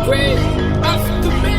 Great after me.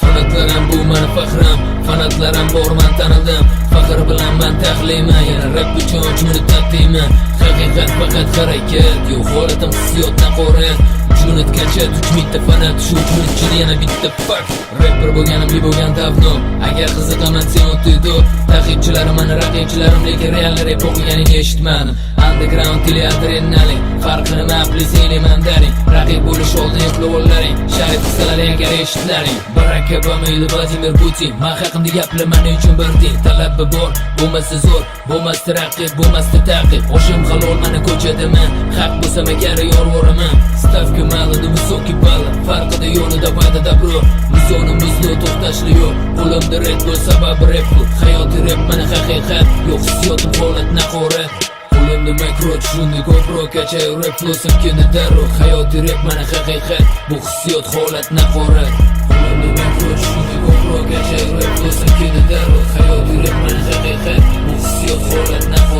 Fanatlarim bu meni faxrim, fanatlarim bor men tanildim. Faxr bilan men taxliyman, yana rap uchun jumla taqdimi. Haqiqat faqat harakat, yo'q holatim hissiyotdan qo'rq. Jo'natgancha tushmaydi fanat, shu uchun yana bitta fuck. Rapper bo'lganimga bo'lgan davno, agar qiziqaman sen o'tdi. Taqibchilarim meni raqibchilarim, lekin realni rap o'qiganingni eshitmadim. Underground tili adrenalin, farqi nima plisini mandarin. Raqib bo'lish oldin yo'qlovlaring, sharif qilsalar agar eshitlaring. Barack Obama ila Vladimir Putin, men haqimda gaplar men uchun birdek. Talabi bor, bo'lmasa zo'r, bo'lmasa raqib, bo'lmasa taqib. Oshim halol meni ko'chadaman, haq bo'lsam agar yorvoraman. Stavka malini высокий ball, farqida yo'lida va'dada bro. Mizoni muzli to'xtashli yo'q, qo'limda red bull sababi rap bu. Hayoti rap meni haqiqat, yo'q hissiyotim holat naqorat. Qo'limda makro tushunni ko'proq kachay rap flosim kedi darro. Hayoti rap meni haqiqat, bu hissiyot holat naqorat. Qo'limda makro tushunni ko'proq kachay rap flosim kedi darro. Hayoti rap meni haqiqat, bu hissiyot holat naqorat.